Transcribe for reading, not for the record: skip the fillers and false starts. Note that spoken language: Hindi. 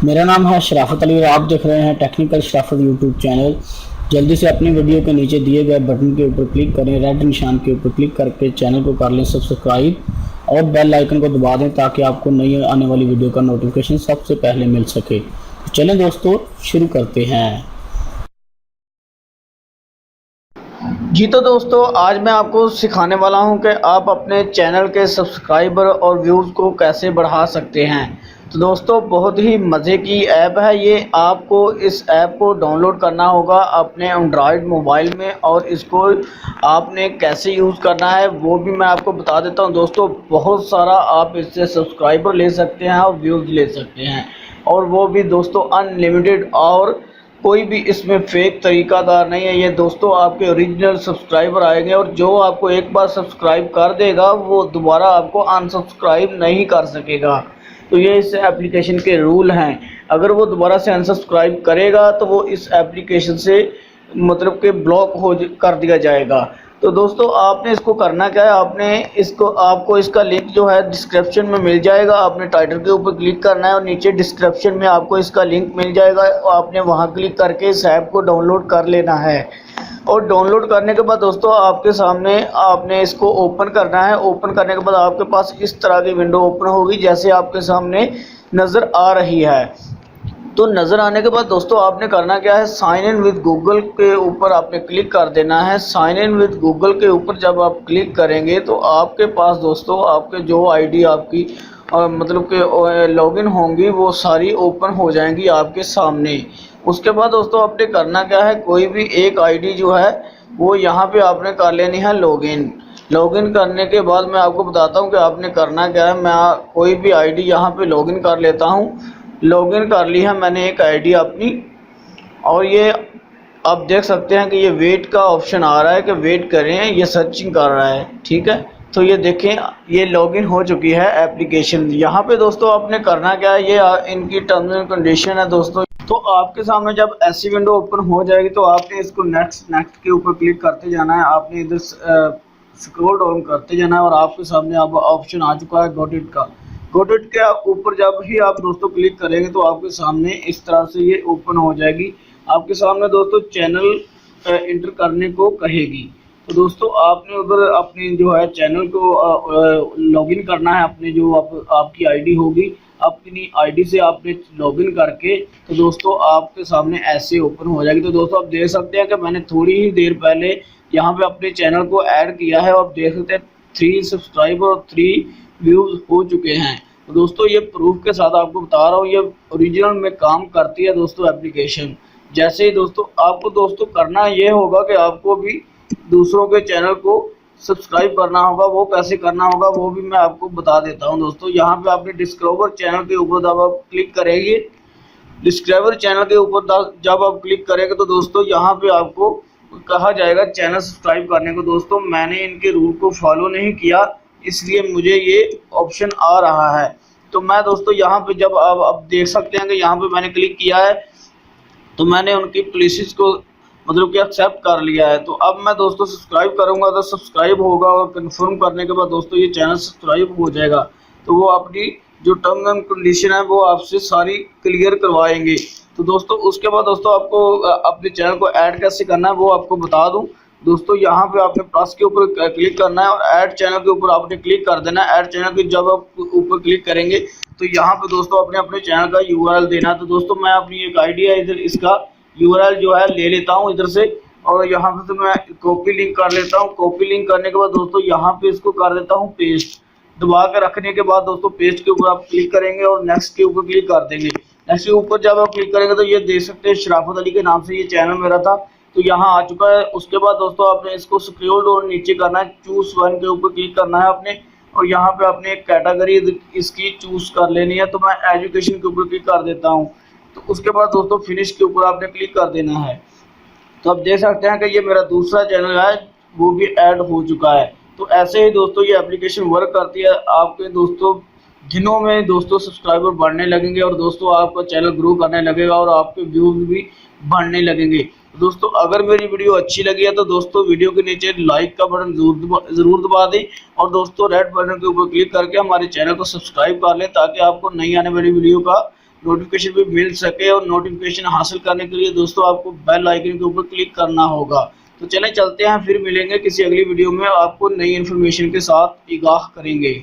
मेरा नाम है शराफत अली और आप देख रहे हैं टेक्निकल शराफत यूट्यूब चैनल। जल्दी से अपनी वीडियो के नीचे दिए गए बटन के ऊपर क्लिक करें, रेड निशान के ऊपर क्लिक करके चैनल को कर लें सब्सक्राइब और बेल आइकन को दबा दें ताकि आपको नई आने वाली वीडियो का नोटिफिकेशन सबसे पहले मिल सके। तो चलें दोस्तों, शुरू करते हैं। जी तो दोस्तों, आज मैं आपको सिखाने वाला हूं कि आप अपने चैनल के सब्सक्राइबर और व्यूज़ को कैसे बढ़ा सकते हैं। तो दोस्तों, बहुत ही मज़े की ऐप है ये। आपको इस ऐप को डाउनलोड करना होगा अपने एंड्रॉयड मोबाइल में और इसको आपने कैसे यूज़ करना है वो भी मैं आपको बता देता हूं। दोस्तों, बहुत सारा आप इससे सब्सक्राइबर ले सकते हैं और व्यूज़ ले सकते हैं, और वो भी दोस्तों अनलिमिटेड, और कोई भी इसमें फेक तरीकाकार नहीं है। ये दोस्तों आपके ओरिजिनल सब्सक्राइबर आएंगे, और जो आपको एक बार सब्सक्राइब कर देगा वो दोबारा आपको अनसब्सक्राइब नहीं कर सकेगा। तो ये इस एप्लीकेशन के रूल हैं। अगर वो दोबारा से अनसब्सक्राइब करेगा तो वो इस एप्लीकेशन से मतलब कि ब्लॉक हो कर दिया जाएगा। तो दोस्तों, आपने इसको करना क्या है, आपको इसका लिंक जो है डिस्क्रिप्शन में मिल जाएगा। आपने टाइटल के ऊपर क्लिक करना है और नीचे डिस्क्रिप्शन में आपको इसका लिंक मिल जाएगा। आपने वहां क्लिक करके इस ऐप को डाउनलोड कर लेना है, और डाउनलोड करने के बाद दोस्तों आपके सामने आपने इसको ओपन करना है। ओपन करने के बाद आपके पास इस तरह की विंडो ओपन होगी जैसे आपके सामने नज़र आ रही है। तो नज़र आने के बाद दोस्तों आपने करना क्या है, साइन इन विद गूगल के ऊपर आपने क्लिक कर देना है। साइन इन विद गूगल के ऊपर जब आप क्लिक करेंगे तो आपके पास दोस्तों आपके जो आईडी आपकी मतलब कि लॉगिन होंगी वो सारी ओपन हो जाएंगी आपके सामने। उसके बाद दोस्तों आपने करना क्या है, कोई भी एक आईडी जो है वो यहाँ पे आपने कर लेनी है लॉगिन। लॉगिन करने के बाद मैं आपको बताता हूँ कि आपने करना क्या है। मैं कोई भी आईडी यहाँ पे लॉगिन कर लेता हूँ। लॉगिन कर ली है मैंने एक आईडी अपनी, और ये आप देख सकते हैं कि ये वेट का ऑप्शन आ रहा है कि वेट करें, ये सर्चिंग कर रहा है। ठीक है, तो ये देखें ये लॉगिन हो चुकी है एप्लीकेशन। यहाँ पे दोस्तों आपने करना क्या है, ये इनकी टर्म्स एंड कंडीशन है दोस्तों। तो आपके सामने जब ऐसी विंडो ओपन हो जाएगी तो आपने इसको नेक्स्ट के ऊपर क्लिक करते जाना है। आपने इधर स्क्रॉल डाउन करते जाना है और आपके सामने अब ऑप्शन आ चुका है गोट इट का। गोट के ऊपर जब ही आप दोस्तों क्लिक करेंगे तो आपके सामने इस तरह से ये ओपन हो जाएगी। आपके सामने दोस्तों चैनल इंटर करने को कहेगी। तो दोस्तों आपने उधर अपनी जो है चैनल को लॉगिन करना है। अपने जो आपकी आईडी होगी, अपनी आईडी से आपने लॉगिन करके तो दोस्तों आपके सामने ऐसे ओपन हो जाएगी। तो दोस्तों आप देख सकते हैं कि मैंने थोड़ी ही देर पहले यहाँ पे अपने चैनल को ऐड किया है, और आप देख सकते हैं 3 सब्सक्राइबर और 3 व्यूज हो चुके हैं। तो दोस्तों ये प्रूफ के साथ आपको बता रहा हूँ, ये ओरिजिनल में काम करती है दोस्तों एप्लीकेशन। जैसे ही दोस्तों आपको दोस्तों करना ये होगा कि आपको भी दूसरों के चैनल को सब्सक्राइब करना होगा। वो कैसे करना होगा वो भी मैं आपको बता देता हूँ दोस्तों। यहाँ पे आपने डिस्कवर चैनल के ऊपर जब आप क्लिक करेंगे, डिस्कवर चैनल के ऊपर जब आप क्लिक करेंगे तो दोस्तों यहाँ पे आपको कहा जाएगा चैनल सब्सक्राइब करने को। दोस्तों मैंने इनके रूल को फॉलो नहीं किया, इसलिए मुझे ये ऑप्शन आ रहा है। तो मैं दोस्तों यहाँ पे जब आप देख सकते हैं कि यहाँ पे मैंने क्लिक किया है तो मैंने उनकी पॉलिसीज को मतलब कि एक्सेप्ट कर लिया है। तो अब मैं दोस्तों सब्सक्राइब करूँगा तो सब्सक्राइब होगा, और कंफर्म करने के बाद दोस्तों ये चैनल सब्सक्राइब हो जाएगा। तो वो अपनी जो टर्म एंड कंडीशन है वो आपसे सारी क्लियर करवाएंगे। तो दोस्तों उसके बाद दोस्तों आपको अपने चैनल को ऐड कैसे करना है वो आपको बता दूं। दोस्तों यहाँ पे आपने प्लस के ऊपर क्लिक करना है और ऐड चैनल के ऊपर आपने क्लिक कर देना है। ऐड चैनल के जब आप ऊपर क्लिक करेंगे तो यहाँ पे दोस्तों अपने चैनल का यूआरएल देना है। तो दोस्तों मैं अपनी एक आईडी है इधर, इसका यूआरएल जो है ले लेता हूँ इधर से, और यहाँ पे मैं कॉपी लिंक कर लेता हूँ। कॉपी लिंक करने के बाद दोस्तों यहाँ पे इसको कर देता हूँ पेस्ट। दबा के रखने के बाद दोस्तों पेस्ट के ऊपर आप क्लिक करेंगे और नेक्स्ट के ऊपर क्लिक कर देंगे। नेक्स्ट के ऊपर जब आप क्लिक करेंगे तो ये देख सकते हैं शराफत अली के नाम से ये चैनल मेरा था, तो यहाँ आ चुका है। उसके बाद दोस्तों आपने इसको स्क्रॉल डाउन नीचे करना है, चूज वन के ऊपर क्लिक करना है आपने, और यहाँ पे आपने एक कैटेगरी इसकी चूज कर लेनी है। तो मैं एजुकेशन के ऊपर क्लिक कर देता हूँ। तो उसके बाद दोस्तों फिनिश के ऊपर आपने क्लिक कर देना है। तो आप देख सकते हैं कि ये मेरा दूसरा चैनल है वो भी ऐड हो चुका है। तो ऐसे ही दोस्तों ये एप्लीकेशन वर्क करती है। आपके दोस्तों दिनों में दोस्तों सब्सक्राइबर बढ़ने लगेंगे, और दोस्तों आपका चैनल ग्रो करने लगेगा, और आपके व्यूज भी बढ़ने लगेंगे। दोस्तों अगर मेरी वीडियो अच्छी लगी है तो दोस्तों वीडियो के नीचे लाइक का बटन जरूर दबा दें, और दोस्तों रेड बटन के ऊपर क्लिक करके हमारे चैनल को सब्सक्राइब कर लें ताकि आपको नई आने वाली वीडियो का नोटिफिकेशन भी मिल सके। और नोटिफिकेशन हासिल करने के लिए दोस्तों आपको बेल आइकन के ऊपर क्लिक करना होगा। तो चलें चलते हैं, फिर मिलेंगे किसी अगली वीडियो में, आपको नई इन्फॉर्मेशन के साथ आगाह करेंगे।